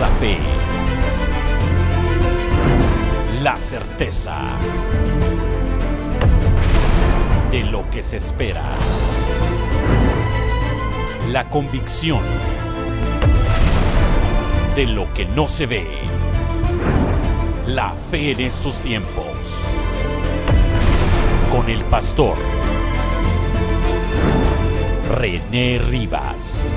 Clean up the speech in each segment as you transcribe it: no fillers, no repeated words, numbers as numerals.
la fe, la certeza de lo que se espera, la convicción de lo que no se ve, la fe en estos tiempos, con el pastor René Rivas.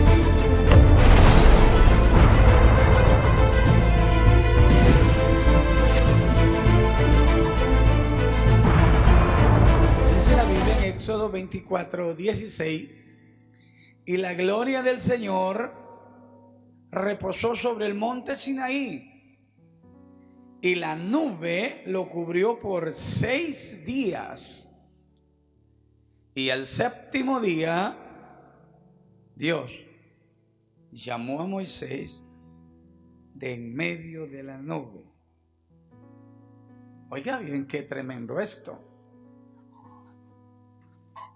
Dice la Biblia en Éxodo 24:16: y la gloria del Señor reposó sobre el monte Sinaí, y la nube lo cubrió por 6 días. Y al séptimo día, Dios llamó a Moisés de en medio de la nube. Oiga bien, qué tremendo esto.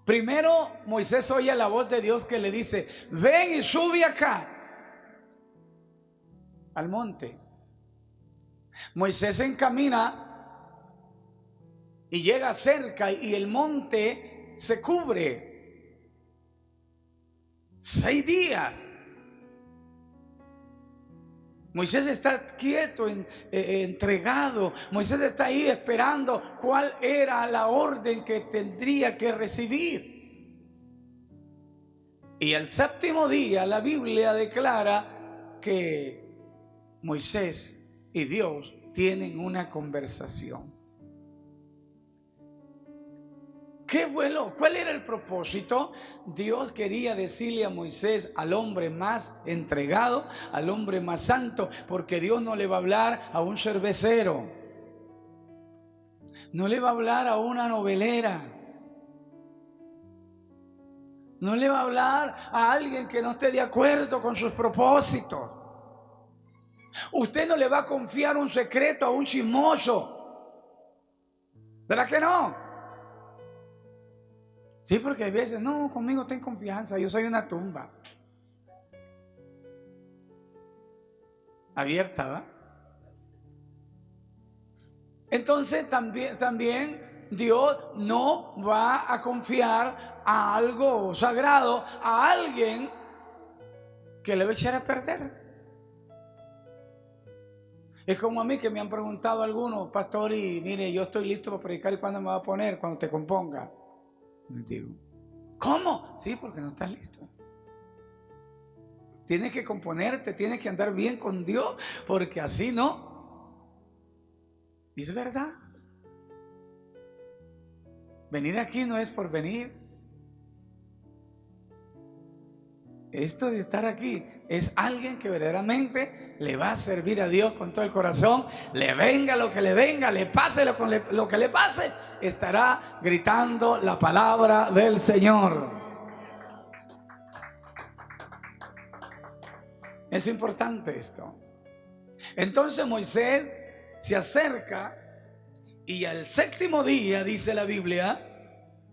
Primero, Moisés oye la voz de Dios que le dice: ven y sube acá al monte. Moisés se encamina y llega cerca, y el monte se cubre 6 días. Moisés está quieto, entregado. Moisés está ahí esperando cuál era la orden que tendría que recibir. Y el séptimo día la Biblia declara que Moisés y Dios tienen una conversación. ¿Qué vuelo? ¿Cuál era el propósito? Dios quería decirle a Moisés, al hombre más entregado, al hombre más santo, porque Dios no le va a hablar a un cervecero, no le va a hablar a una novelera, no le va a hablar a alguien que no esté de acuerdo con sus propósitos. Usted no le va a confiar un secreto a un chismoso, ¿verdad que no? Sí, porque hay veces, no, conmigo ten confianza, yo soy una tumba abierta, ¿va? Entonces también Dios no va a confiar a algo sagrado, a alguien que le va a echar a perder. Es como a mí, que me han preguntado algunos: pastor, y mire, yo estoy listo para predicar, ¿y cuándo me va a poner? Cuando te componga. Y digo: ¿cómo? Sí, porque no estás listo. Tienes que componerte, tienes que andar bien con Dios, porque así no. Y es verdad. Venir aquí no es por venir. Esto de estar aquí es alguien que verdaderamente le va a servir a Dios con todo el corazón. Le venga lo que le venga, le pase lo que le pase, estará gritando la palabra del Señor. Es importante esto. Entonces Moisés se acerca, y al séptimo día, dice la Biblia,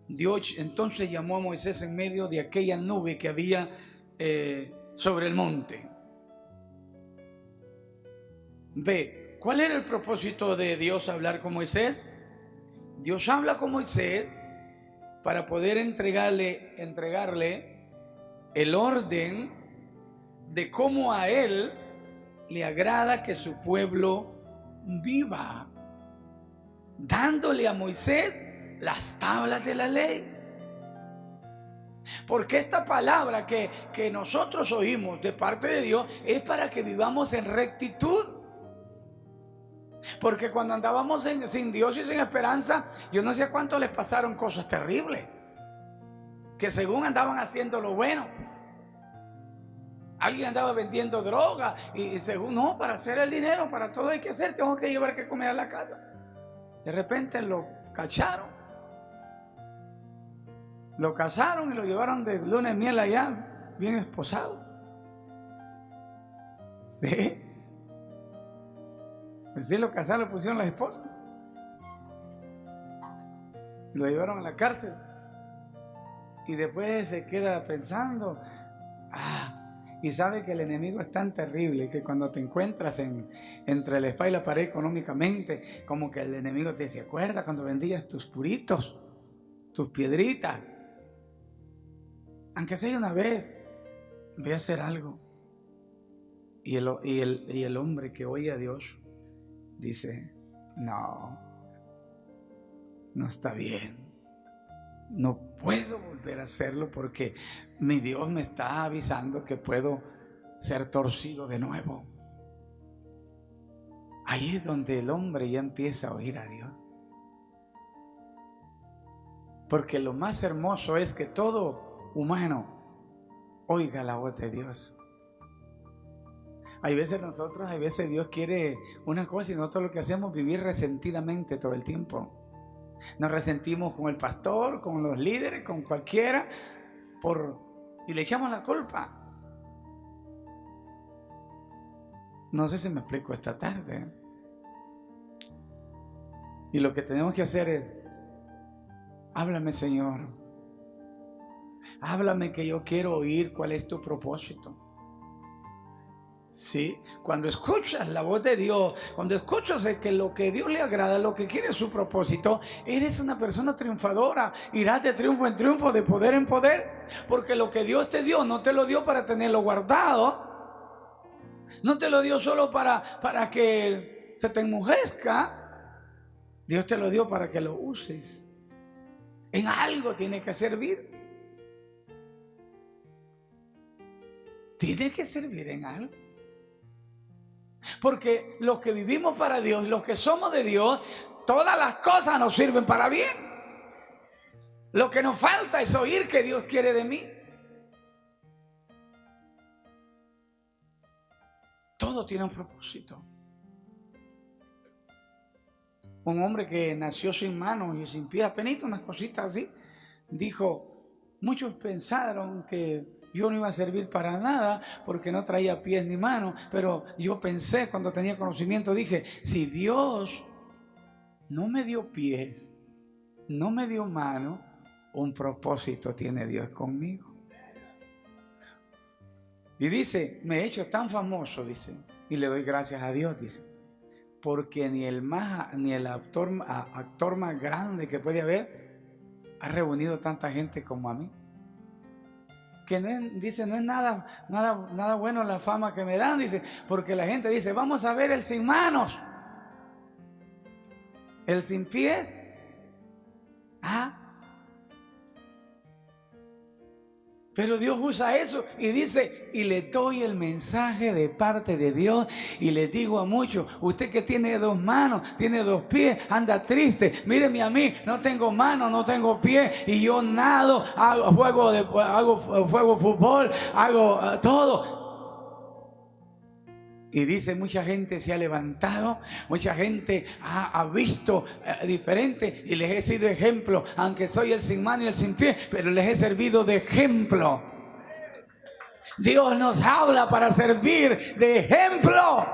Dios entonces llamó a Moisés en medio de aquella nube que había sobre el monte. Ve, ¿cuál era el propósito de Dios hablar con Moisés? Dios habla con Moisés para poder entregarle el orden de cómo a él le agrada que su pueblo viva, dándole a Moisés las tablas de la ley. Porque esta palabra que nosotros oímos de parte de Dios es para que vivamos en rectitud. Porque cuando andábamos sin Dios y sin esperanza, yo no sé a cuántos les pasaron cosas terribles, que según andaban haciendo lo bueno. Alguien andaba vendiendo droga y según, no, para hacer el dinero, para todo hay que hacer, tengo que llevar que comer a la casa. De repente lo cacharon, lo casaron y lo llevaron de luna de miel allá, bien esposado. Sí. Pues sí, lo casaron, le pusieron las esposas. Lo llevaron a la cárcel. Y después se queda pensando: Y sabe que el enemigo es tan terrible que cuando te encuentras entre la espada y la pared económicamente, como que el enemigo te dice, acuerda cuando vendías tus puritos, tus piedritas, aunque sea una vez, ve a hacer algo. Y el hombre que oye a Dios dice, no está bien. No puedo volver a hacerlo porque mi Dios me está avisando que puedo ser torcido de nuevo. Ahí es donde el hombre ya empieza a oír a Dios. Porque lo más hermoso es que todo humano oiga la voz de Dios. Hay veces Dios quiere una cosa y nosotros lo que hacemos es vivir resentidamente todo el tiempo. Nos resentimos con el pastor, con los líderes, con cualquiera, y le echamos la culpa. No sé si me explico esta tarde. Y lo que tenemos que hacer es, háblame, Señor. Háblame, que yo quiero oír cuál es tu propósito. Sí, cuando escuchas la voz de Dios, cuando escuchas que lo que Dios le agrada, lo que quiere es su propósito, eres una persona triunfadora. Irás de triunfo en triunfo, de poder en poder, porque lo que Dios te dio no te lo dio para tenerlo guardado, no te lo dio solo para que se te enmujezca. Dios te lo dio para que lo uses. En algo tiene que servir. Tiene que servir en algo. Porque los que vivimos para Dios, los que somos de Dios, todas las cosas nos sirven para bien. Lo que nos falta es oír que Dios quiere de mí. Todo tiene un propósito. Un hombre que nació sin manos y sin pies, apenas unas cositas así, dijo, muchos pensaron que yo no iba a servir para nada porque no traía pies ni manos, pero yo pensé, cuando tenía conocimiento, dije, si Dios no me dio pies, no me dio mano, un propósito tiene Dios conmigo. Y dice, me he hecho tan famoso, dice, y le doy gracias a Dios, dice, porque ni el actor más grande que puede haber ha reunido tanta gente como a mí. Que no es nada bueno la fama que me dan, dice, porque la gente dice, vamos a ver el sin manos, el sin pies. Pero Dios usa eso y dice, y le doy el mensaje de parte de Dios y le digo a muchos, usted que tiene 2 manos, tiene 2 pies, anda triste, míreme a mí, no tengo manos, no tengo pies y yo nado, hago juego fútbol, hago todo. Y dice, mucha gente se ha levantado, mucha gente ha visto diferente y les he sido ejemplo, aunque soy el sin mano y el sin pie, pero les he servido de ejemplo. Dios nos habla para servir de ejemplo,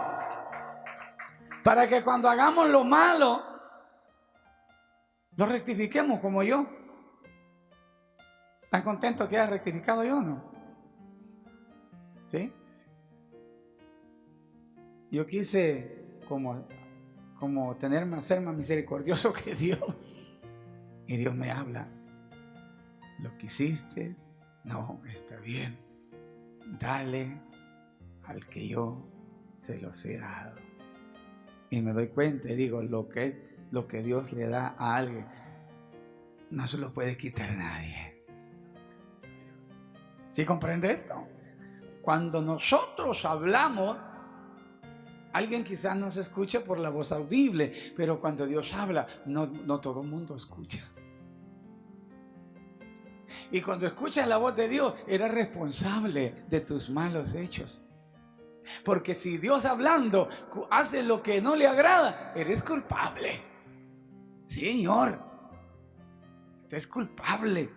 para que cuando hagamos lo malo, lo rectifiquemos como yo. ¿Están contentos que haya rectificado yo o no? ¿Sí? Yo quise como ser más misericordioso que Dios. Y Dios me habla. Lo que hiciste, no, está bien. Dale al que yo se los he dado. Y me doy cuenta y digo, lo que Dios le da a alguien, no se lo puede quitar a nadie. ¿Sí comprende esto? Cuando nosotros hablamos, alguien quizás no se escucha por la voz audible, pero cuando Dios habla, no todo el mundo escucha. Y cuando escuchas la voz de Dios, eres responsable de tus malos hechos. Porque si Dios hablando hace lo que no le agrada, eres culpable. Señor, eres culpable.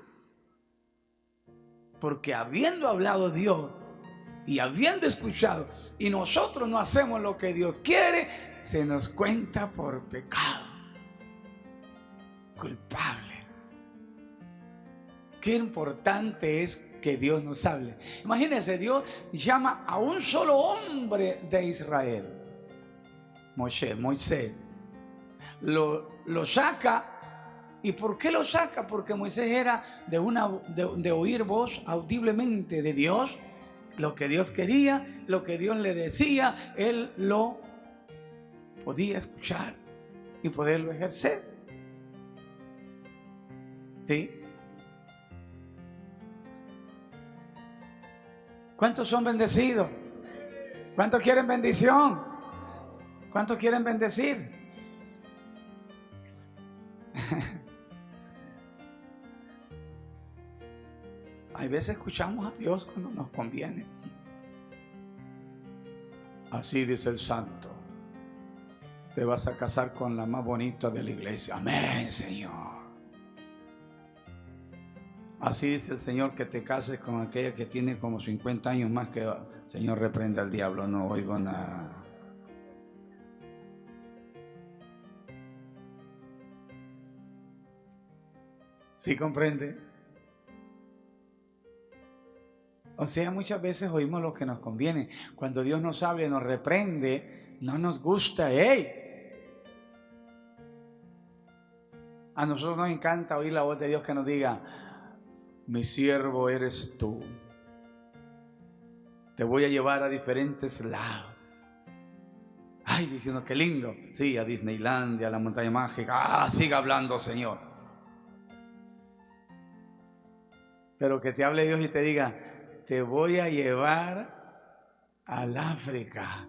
Porque habiendo hablado Dios y habiendo escuchado, y nosotros no hacemos lo que Dios quiere, se nos cuenta por pecado. Culpable. Qué importante es que Dios nos hable. Imagínense, Dios llama a un solo hombre de Israel, Moisés. Lo saca. ¿Y por qué lo saca? Porque Moisés era de oír voz audiblemente de Dios, lo que Dios quería, lo que Dios le decía, él lo podía escuchar y poderlo ejercer. ¿Sí? ¿Cuántos son bendecidos? ¿Cuántos quieren bendición? ¿Cuántos quieren bendecir? Hay veces escuchamos a Dios cuando nos conviene. Así dice el santo: te vas a casar con la más bonita de la iglesia. Amén, Señor. Así dice el Señor, que te cases con aquella que tiene como 50 años más que... Señor, reprenda al diablo, no oigo nada. ¿Sí comprende? O sea, muchas veces oímos lo que nos conviene. Cuando Dios nos habla y nos reprende, no nos gusta. ¡Ey! A nosotros nos encanta oír la voz de Dios que nos diga: mi siervo eres tú. Te voy a llevar a diferentes lados. Ay, diciendo, qué lindo. Sí, a Disneylandia, a la montaña mágica. Siga hablando, Señor. Pero que te hable Dios y te diga: te voy a llevar al África,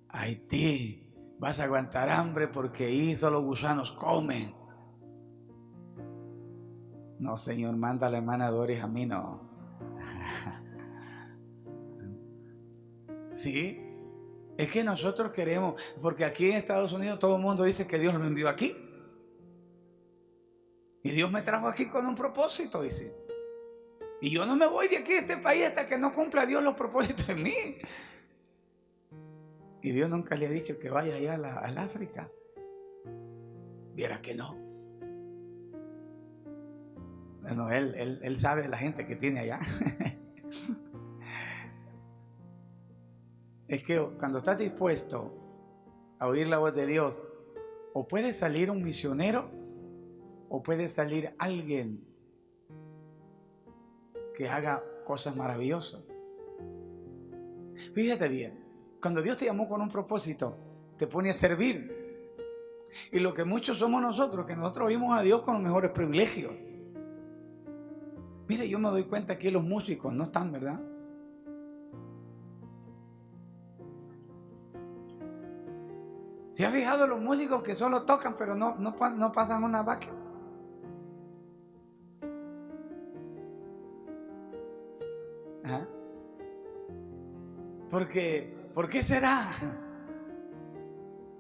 a Haití. Vas a aguantar hambre porque ahí solo gusanos comen. No, Señor, manda a la hermana Doris, a mí no. Sí, es que nosotros queremos, porque aquí en Estados Unidos todo el mundo dice que Dios lo envió aquí. Y Dios me trajo aquí con un propósito, dice. Y yo no me voy de aquí, de este país, hasta que no cumpla Dios los propósitos en mí. Y Dios nunca le ha dicho que vaya allá al África. Viera que no. Bueno, él sabe la gente que tiene allá. Es que cuando estás dispuesto a oír la voz de Dios, o puede salir un misionero, o puede salir alguien que haga cosas maravillosas. Fíjate bien, cuando Dios te llamó con un propósito, te pone a servir. Y lo que muchos somos nosotros, que nosotros oímos a Dios con los mejores privilegios. Mire, yo me doy cuenta que los músicos no están, ¿verdad? ¿Se ha fijado los músicos que solo tocan pero no pasan una vaca? ¿Ah? ¿Por qué será?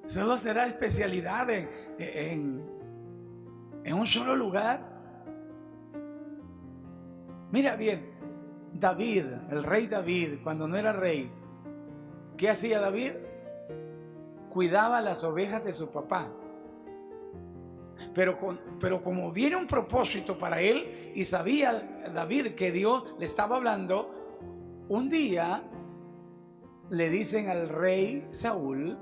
¿Solo será especialidad en un solo lugar? Mira bien, David, el rey David, cuando no era rey, ¿qué hacía David? Cuidaba las ovejas de su papá. Pero como viene un propósito para él, y sabía David que Dios le estaba hablando, un día le dicen al rey Saúl: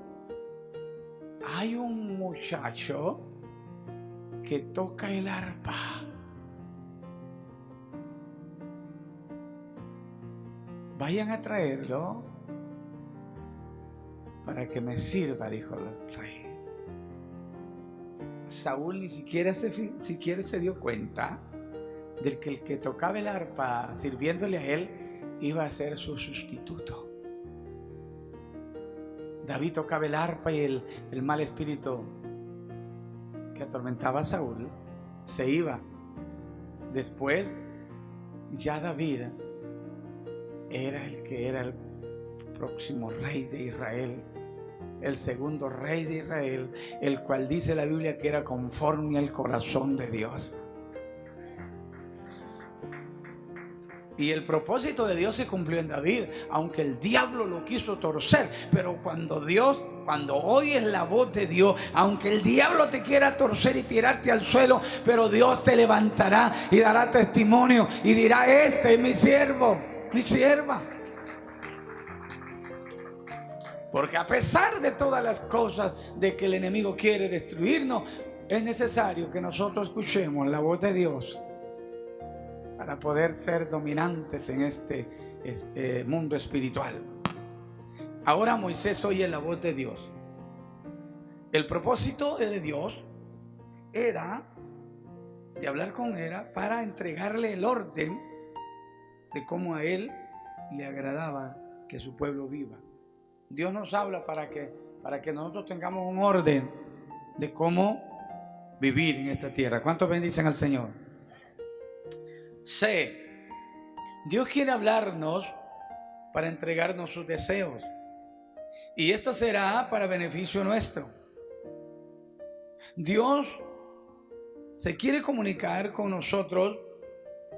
hay un muchacho que toca el arpa. Vayan a traerlo para que me sirva, dijo el rey. Saúl ni siquiera se dio cuenta de que el que tocaba el arpa sirviéndole a él iba a ser su sustituto. David tocaba el arpa y el mal espíritu que atormentaba a Saúl se iba. Después ya David era el que era el próximo rey de Israel, el segundo rey de Israel, el cual dice la Biblia que era conforme al corazón de Dios. Y el propósito de Dios se cumplió en David, aunque el diablo lo quiso torcer. Pero cuando oyes la voz de Dios, aunque el diablo te quiera torcer y tirarte al suelo, pero Dios te levantará y dará testimonio y dirá: este es mi siervo, mi sierva. Porque a pesar de todas las cosas de que el enemigo quiere destruirnos, es necesario que nosotros escuchemos la voz de Dios para poder ser dominantes en este mundo espiritual. Ahora Moisés oye la voz de Dios. El propósito de Dios era de hablar con él para entregarle el orden de cómo a él le agradaba que su pueblo viva. Dios nos habla para que nosotros tengamos un orden de cómo vivir en esta tierra. ¿Cuántos bendicen al Señor? C. Dios quiere hablarnos para entregarnos sus deseos, y esto será para beneficio nuestro. Dios se quiere comunicar con nosotros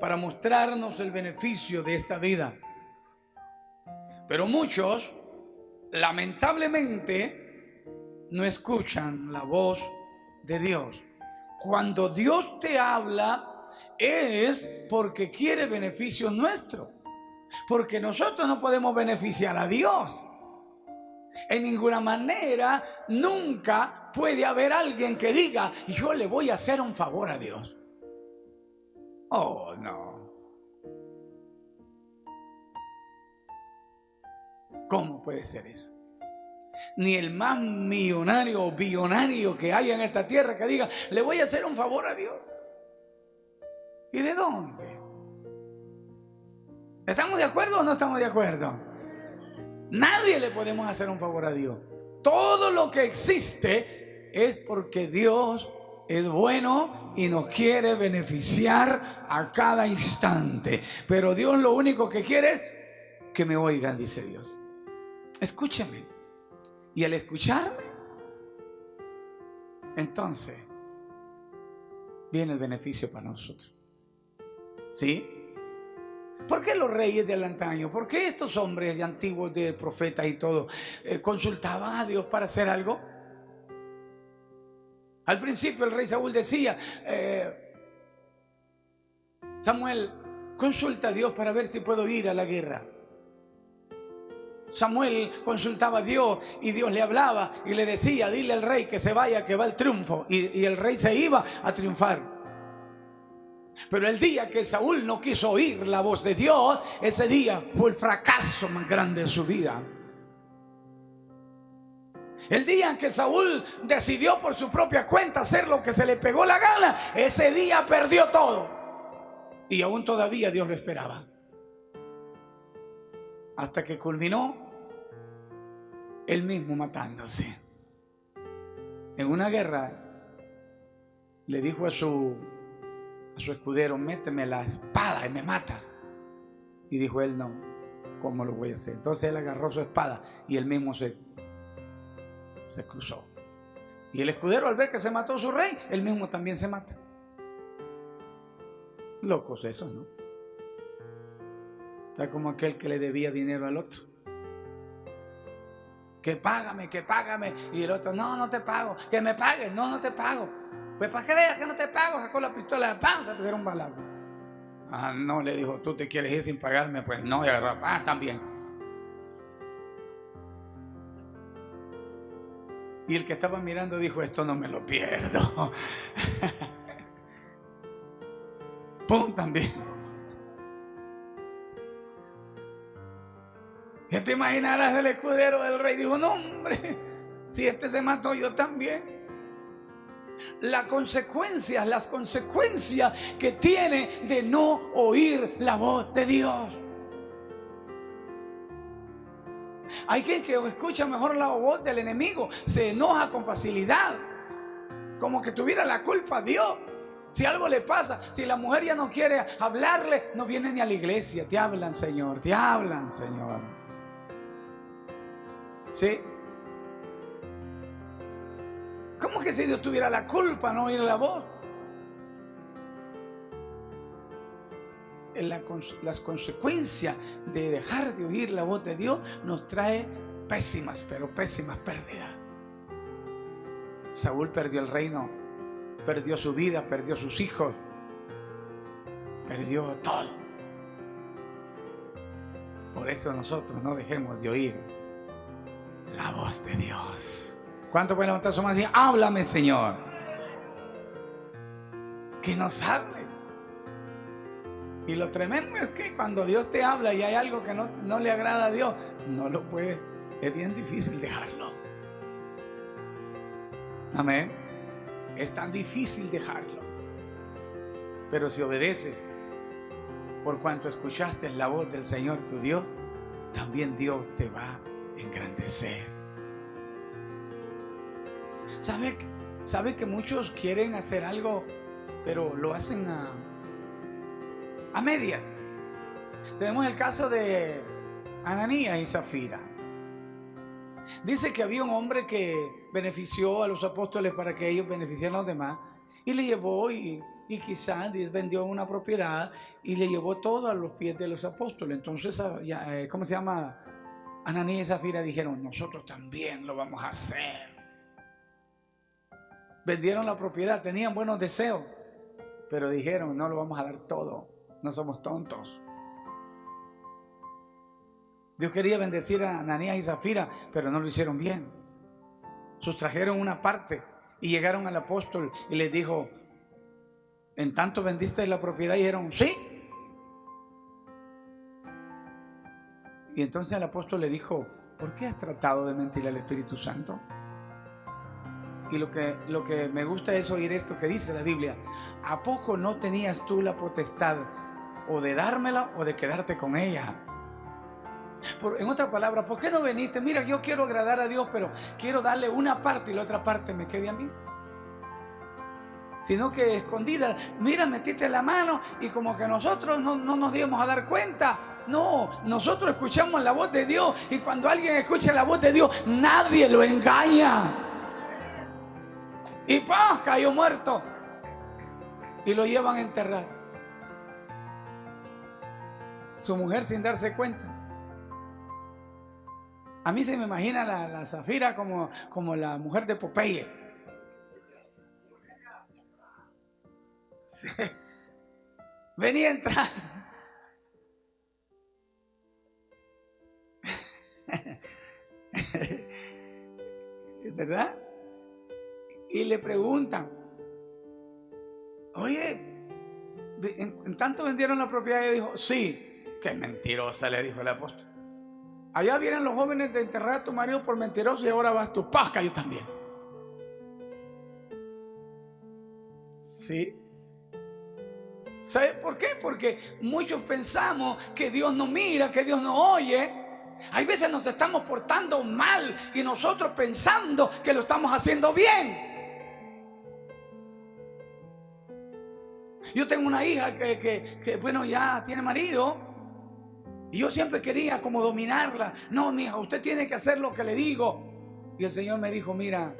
para mostrarnos el beneficio de esta vida. Pero muchos, lamentablemente, no escuchan la voz de Dios. Cuando Dios te habla, es porque quiere beneficio nuestro, porque nosotros no podemos beneficiar a Dios en ninguna manera. Nunca puede haber alguien que diga: yo le voy a hacer un favor a Dios. Oh, no. ¿Cómo puede ser eso? Ni el más millonario o billonario que haya en esta tierra que diga: le voy a hacer un favor a Dios. ¿Y de dónde? ¿Estamos de acuerdo o no estamos de acuerdo? Nadie le podemos hacer un favor a Dios. Todo lo que existe es porque Dios es bueno y nos quiere beneficiar a cada instante. Pero Dios lo único que quiere es que me oigan, dice Dios. Escúcheme. Y al escucharme, entonces viene el beneficio para nosotros. ¿Sí? ¿Por qué los reyes del antaño? ¿Por qué estos hombres de antiguos, de profetas y todo, consultaban a Dios para hacer algo? Al principio el rey Saúl decía: Samuel, consulta a Dios para ver si puedo ir a la guerra. Samuel consultaba a Dios y Dios le hablaba y le decía: dile al rey que se vaya, que va el triunfo. Y el rey se iba a triunfar. Pero el día que Saúl no quiso oír la voz de Dios, ese día fue el fracaso más grande de su vida. El día en que Saúl decidió por su propia cuenta hacer lo que se le pegó la gana, ese día perdió todo. Y aún todavía Dios lo esperaba. Hasta que culminó él mismo matándose. En una guerra le dijo a su escudero: méteme la espada y me matas. Y dijo él: no, ¿cómo lo voy a hacer? Entonces él agarró su espada y él mismo se cruzó. Y el escudero, al ver que se mató su rey, él mismo también se mata. Locos esos, ¿no? Está como aquel que le debía dinero al otro. Que págame. Y el otro: no, no te pago. Que me pagues. No, no te pago. Pues para que veas que no te pago, sacó la pistola de pan, se pusieron un balazo. Ah, no, le dijo: tú te quieres ir sin pagarme. Pues no, y agarró pan también. Y el que estaba mirando dijo: esto no me lo pierdo. Pum, también. ¿Qué te imaginarás del escudero del rey? Dijo: no, hombre, si este se mató, yo también. Las consecuencias que tiene de no oír la voz de Dios. Hay quien que escucha mejor la voz del enemigo, se enoja con facilidad, como que tuviera la culpa Dios. Si algo le pasa, si la mujer ya no quiere hablarle, no viene ni a la iglesia. Te hablan, Señor, te hablan, Señor. ¿Sí? ¿Cómo que si Dios tuviera la culpa no oír la voz? las consecuencias de dejar de oír la voz de Dios nos trae pésimas, pero pésimas pérdidas. Saúl perdió el reino, perdió su vida, perdió sus hijos, perdió todo. Por eso nosotros no dejemos de oír la voz de Dios. ¿Cuánto pueden levantar su mano y decir: háblame, Señor? Que nos hable. Y lo tremendo es que cuando Dios te habla y hay algo que no le agrada a Dios, no lo puede, es bien difícil dejarlo. Amén. Es tan difícil dejarlo. Pero si obedeces, por cuanto escuchaste la voz del Señor tu Dios, también Dios te va a engrandecer. ¿Sabe que muchos quieren hacer algo, pero lo hacen a medias? Tenemos el caso de Ananías y Zafira. Dice que había un hombre que benefició a los apóstoles para que ellos beneficiaran a los demás, y le llevó y quizás vendió una propiedad y le llevó todo a los pies de los apóstoles. Entonces, ¿cómo se llama? Ananías y Zafira dijeron: nosotros también lo vamos a hacer. Vendieron la propiedad, tenían buenos deseos, pero dijeron: no lo vamos a dar todo, no somos tontos. Dios quería bendecir a Ananías y Zafira, pero no lo hicieron bien. Sustrajeron una parte y llegaron al apóstol y les dijo: ¿en tanto vendiste la propiedad? Y dijeron: sí. Y entonces el apóstol le dijo: ¿por qué has tratado de mentir al Espíritu Santo? Y lo que me gusta es oír esto que dice la Biblia: ¿a poco no tenías tú la potestad o de dármela o de quedarte con ella? En otras palabras, ¿por qué no veniste? Mira, yo quiero agradar a Dios, pero quiero darle una parte y la otra parte me quede a mí. Sino que escondida, mira, metiste la mano y como que nosotros no nos íbamos a dar cuenta. No, nosotros escuchamos la voz de Dios, y cuando alguien escucha la voz de Dios, nadie lo engaña. Y ¡pah!, cayó muerto. Y lo llevan a enterrar. Su mujer sin darse cuenta. A mí se me imagina la Zafira como la mujer de Popeye. Sí. Venía a entrar. ¿Verdad? Y le preguntan: oye, ¿en tanto vendieron la propiedad? Y dijo: sí. Qué mentirosa, le dijo el apóstol. Allá vienen los jóvenes de enterrar a tu marido por mentiroso y ahora vas tú. Pasca, yo también. Sí. ¿Sabe por qué? Porque muchos pensamos que Dios no mira, que Dios no oye. Hay veces nos estamos portando mal y nosotros pensando que lo estamos haciendo bien. Yo tengo una hija que bueno, ya tiene marido. Y yo siempre quería como dominarla. No, mija, usted tiene que hacer lo que le digo. Y el Señor me dijo: mira,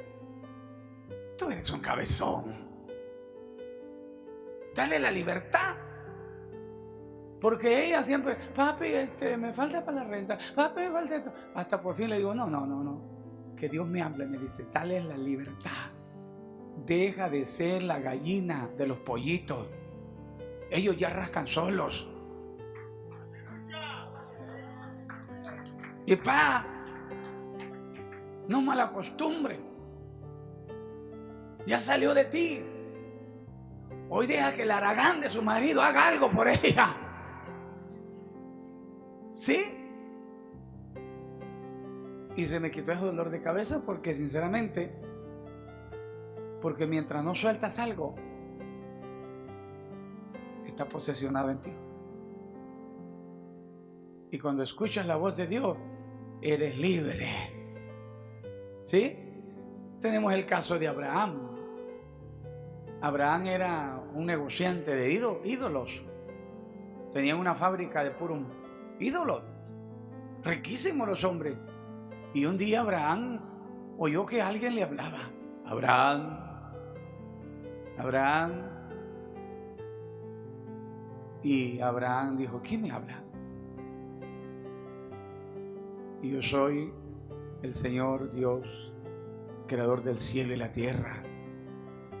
tú eres un cabezón. Dale la libertad. Porque ella siempre: papi, me falta para la renta. Papi, me falta esto. Hasta por fin le digo: no. Que Dios me hable. Me dice: dale la libertad. Deja de ser la gallina de los pollitos. Ellos ya rascan solos. Y no mala costumbre. Ya salió de ti. Hoy deja que el haragán de su marido haga algo por ella. ¿Sí? Y se me quitó ese dolor de cabeza porque sinceramente, porque mientras no sueltas algo, está posesionado en ti. Y cuando escuchas la voz de Dios, eres libre. ¿Sí? Tenemos el caso de Abraham. Abraham era un negociante de ídolos. Tenía una fábrica de puros ídolos. Riquísimos los hombres. Y un día Abraham oyó que alguien le hablaba: Abraham, Y Abraham dijo: ¿quién me habla? Y yo soy el Señor Dios, creador del cielo y la tierra,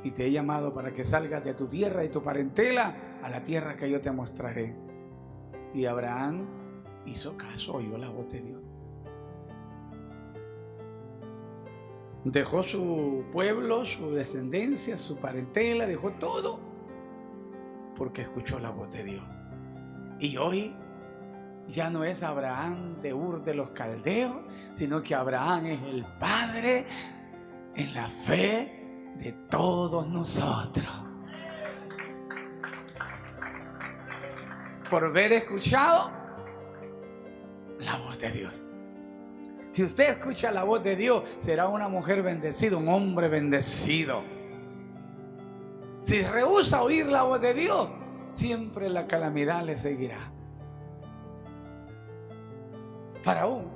y te he llamado para que salgas de tu tierra y tu parentela a la tierra que yo te mostraré. Y Abraham hizo caso, oyó la voz de Dios. Dejó su pueblo, su descendencia, su parentela, dejó todo porque escuchó la voz de Dios. Y hoy ya no es Abraham de Ur de los Caldeos, sino que Abraham es el padre en la fe de todos nosotros. Por haber escuchado la voz de Dios. Si usted escucha la voz de Dios, será una mujer bendecida, un hombre bendecido. Si rehúsa oír la voz de Dios, siempre la calamidad le seguirá. Faraón,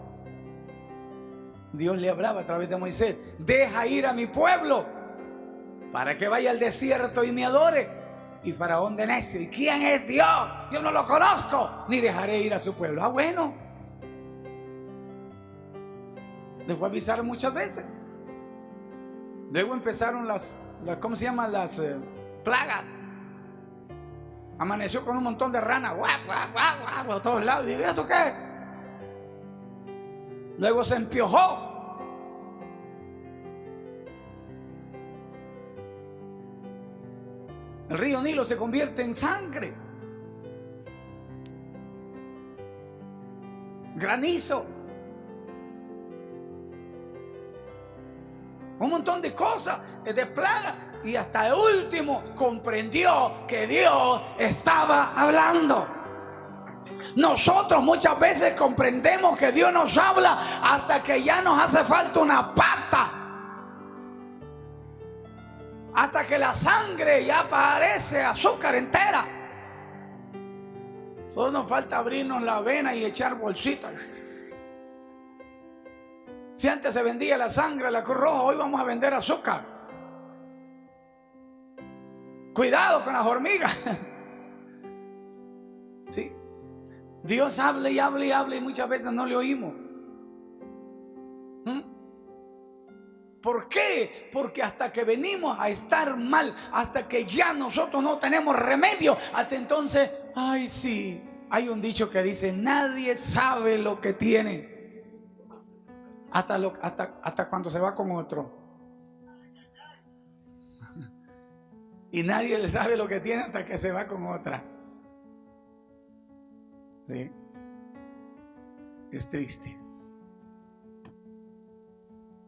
Dios le hablaba a través de Moisés: deja ir a mi pueblo para que vaya al desierto y me adore. Y Faraón, de necio: ¿y quién es Dios? Yo no lo conozco, ni dejaré ir a su pueblo. Ah, bueno. Les voy a avisar muchas veces. Luego empezaron las ¿cómo se llaman? Las plagas. Amaneció con un montón de ranas, guau, guau, guau, guau, por todos lados. Y ¿esto qué? Luego se empiojó. El río Nilo se convierte en sangre. Granizo. Un montón de cosas, de plagas. Y hasta el último comprendió que Dios estaba hablando. Nosotros muchas veces comprendemos que Dios nos habla hasta que ya nos hace falta una pata. Hasta que la sangre ya parece azúcar entera. Solo nos falta abrirnos la vena y echar bolsitas. Si antes se vendía la sangre, la Cruz Roja, hoy vamos a vender azúcar. Cuidado con las hormigas. Sí. Dios habla y habla y habla y muchas veces no le oímos. ¿Por qué? Porque hasta que venimos a estar mal, hasta que ya nosotros no tenemos remedio, hasta entonces, ay sí, hay un dicho que dice: nadie sabe lo que tiene hasta cuando se va con otro. Y nadie le sabe lo que tiene hasta que se va con otra. ¿Sí? Es triste.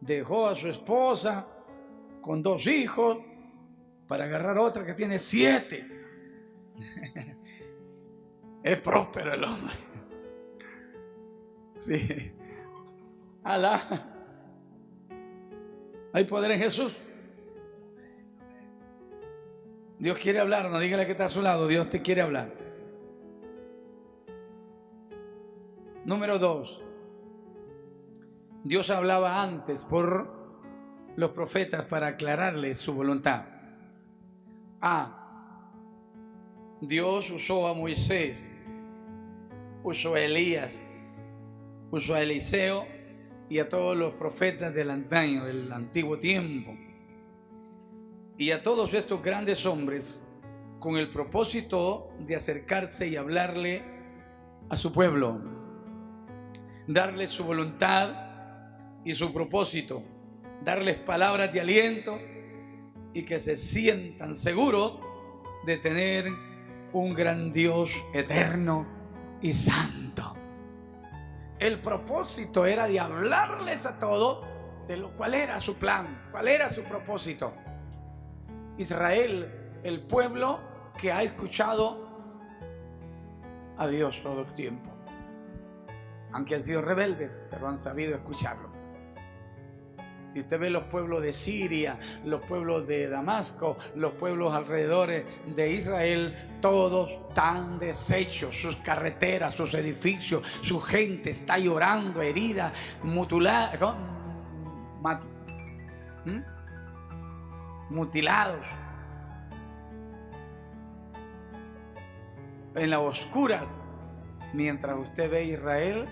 Dejó a su esposa con 2 hijos para agarrar otra que tiene 7. Es próspero el hombre. Sí. Alá. ¿Hay poder en Jesús? Dios quiere hablarnos. Dígale que está a su lado: Dios te quiere hablar. Número 2. Dios hablaba antes por los profetas para aclararles su voluntad. Dios usó a Moisés, usó a Elías, usó a Eliseo y a todos los profetas del antaño, del antiguo tiempo. Y a todos estos grandes hombres con el propósito de acercarse y hablarle a su pueblo, darles su voluntad y su propósito, darles palabras de aliento y que se sientan seguros de tener un gran Dios eterno y santo. El propósito era de hablarles a todos de lo cual era su plan, cuál era su propósito. Israel, el pueblo que ha escuchado a Dios todo el tiempo, aunque han sido rebeldes, pero han sabido escucharlo. Si usted ve los pueblos de Siria, los pueblos de Damasco, los pueblos alrededor de Israel, todos están deshechos, sus carreteras, sus edificios, su gente está llorando, herida, mutilada, mutilados. en las oscuras, mientras usted ve a Israel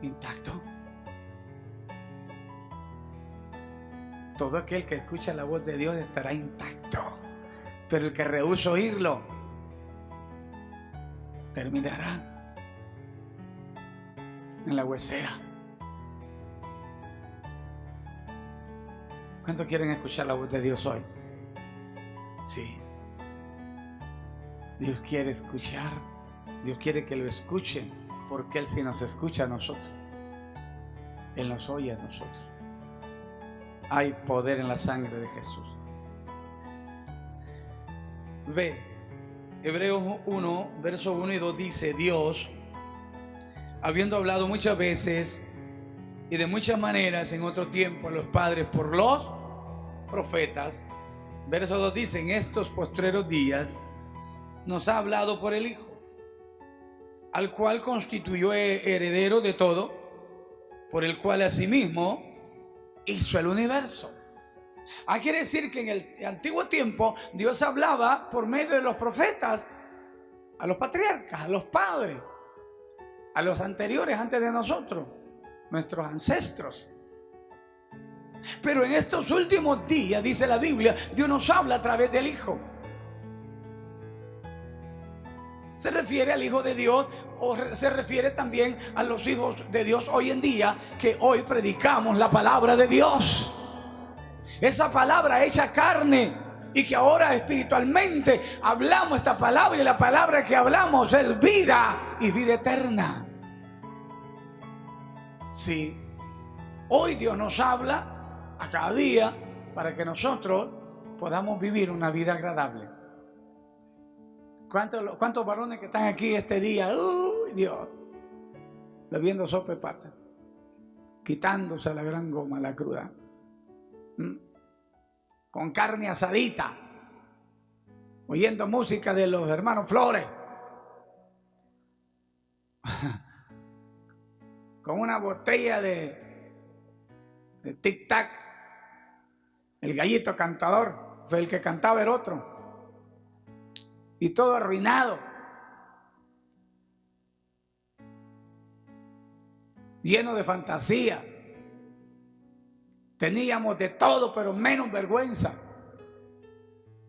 intacto. Todo aquel que escucha la voz de Dios estará intacto, pero el que rehúsa oírlo terminará en la huesera. ¿Cuántos quieren escuchar la voz de Dios hoy? Sí. Dios quiere escuchar. Dios quiere que lo escuchen, porque Él sí nos escucha a nosotros. Él nos oye a nosotros. Hay poder en la sangre de Jesús. Ve, Hebreos 1, verso 1 y 2 dice: Dios, habiendo hablado muchas veces y de muchas maneras en otro tiempo a los padres por los profetas, verso 2 dice: en estos postreros días nos ha hablado por el Hijo, al cual constituyó heredero de todo, por el cual asimismo hizo el universo. Quiere decir que en el antiguo tiempo Dios hablaba por medio de los profetas a los patriarcas, a los padres, a los anteriores antes de nosotros, nuestros ancestros. Pero en estos últimos días, dice la Biblia, Dios nos habla a través del Hijo. Se refiere al Hijo de Dios, o se refiere también a los hijos de Dios hoy en día, que hoy predicamos la palabra de Dios. Esa palabra hecha carne, y que ahora espiritualmente hablamos esta palabra, y la palabra que hablamos es vida y vida eterna. Sí, hoy Dios nos habla a cada día para que nosotros podamos vivir una vida agradable. ¿Cuántos varones que están aquí este día? ¡Uy, Dios! Bebiendo sopa de pata, quitándose la gran goma, la cruda, con carne asadita, oyendo música de los hermanos Flores, con una botella de Tic Tac. El gallito cantador fue el que cantaba el otro. Y todo arruinado, lleno de fantasía. Teníamos de todo, pero menos vergüenza.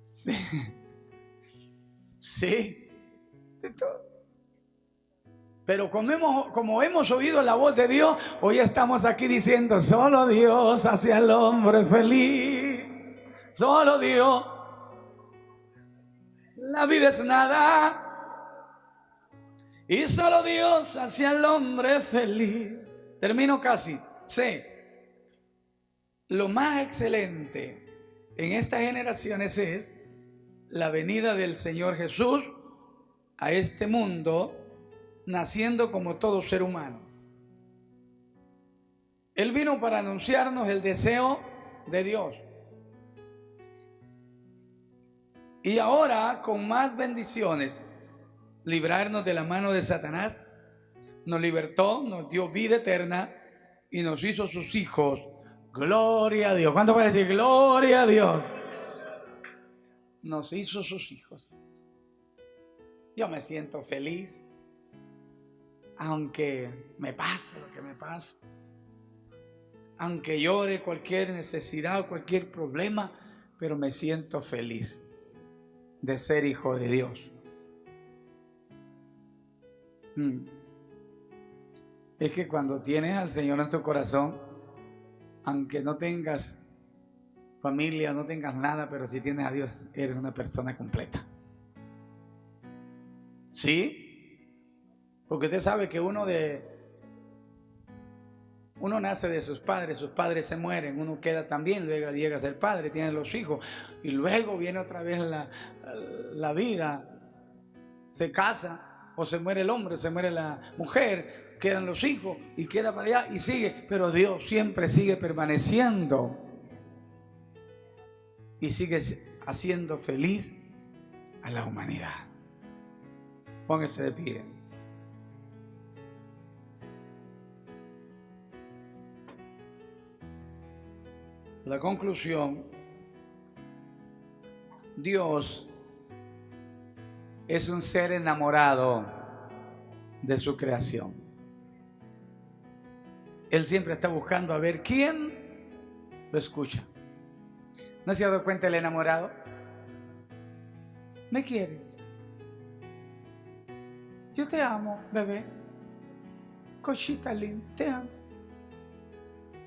Sí, sí, de todo. Pero como hemos oído la voz de Dios, hoy estamos aquí diciendo: solo Dios hace al hombre feliz. Solo Dios. La vida es nada y solo Dios hace al hombre feliz. Termino casi. C. Lo más excelente en estas generaciones es la venida del Señor Jesús a este mundo, naciendo como todo ser humano. Él vino para anunciarnos el deseo de Dios. Y ahora, con más bendiciones, librarnos de la mano de Satanás. Nos libertó, nos dio vida eterna y nos hizo sus hijos. Gloria a Dios. ¿Cuánto puede decir gloria a Dios? Nos hizo sus hijos. Yo me siento feliz, aunque me pase lo que me pase, aunque llore cualquier necesidad o cualquier problema, pero me siento feliz de ser hijo de Dios. Es que cuando tienes al Señor en tu corazón, aunque no tengas familia, no tengas nada, pero si tienes a Dios, eres una persona completa. ¿Sí? Porque usted sabe que uno nace de sus padres se mueren, uno queda también, luego llega a ser padre, tiene los hijos, y luego viene otra vez la vida, se casa, o se muere el hombre, se muere la mujer, quedan los hijos, y queda para allá, y sigue, pero Dios siempre sigue permaneciendo, y sigue haciendo feliz a la humanidad. Póngase de pie. La conclusión: Dios es un ser enamorado de su creación. Él siempre está buscando a ver quién lo escucha. ¿No se ha dado cuenta el enamorado? Me quiere. Yo te amo, bebé. Cochita linda, te amo.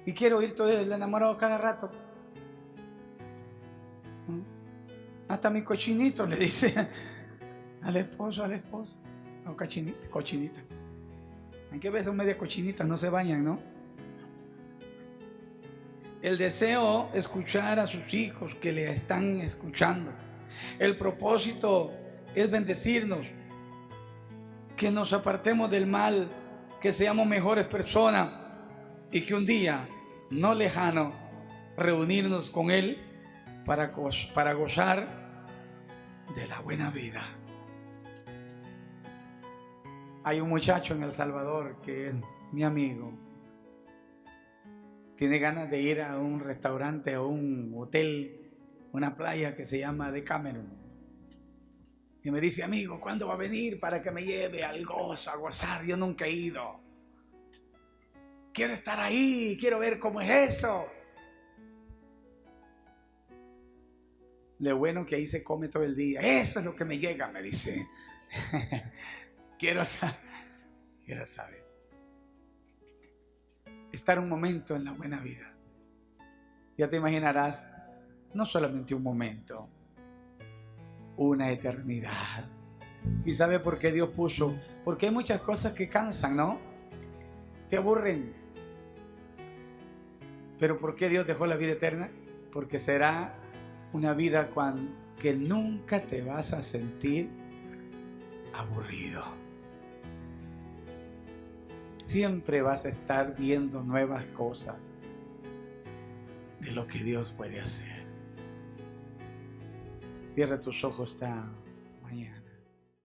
Y quiero oír todo el enamorado cada rato. Hasta mi cochinito le dice al esposo, a la esposa. No, cochinita. ¿En qué veces son medias cochinitas? No se bañan, ¿no? El deseo es escuchar a sus hijos que le están escuchando. El propósito es bendecirnos, que nos apartemos del mal, que seamos mejores personas y que un día, no lejano, reunirnos con Él para gozar de la buena vida. Hay un muchacho en El Salvador que es mi amigo. Tiene ganas de ir a un restaurante o un hotel, una playa que se llama Decameron. Y me dice, amigo, ¿cuándo va a venir para que me lleve al gozo, a gozar? Yo nunca he ido. Quiero estar ahí, quiero ver cómo es eso. Lo bueno que ahí se come todo el día. Eso es lo que me llega, me dice. Quiero saber. Estar un momento en la buena vida. Ya te imaginarás, no solamente un momento, una eternidad. ¿Y sabe por qué Dios puso? Porque hay muchas cosas que cansan, ¿no? Te aburren. Pero ¿por qué Dios dejó la vida eterna? Porque será una vida que nunca te vas a sentir aburrido. Siempre vas a estar viendo nuevas cosas de lo que Dios puede hacer. Cierra tus ojos esta mañana.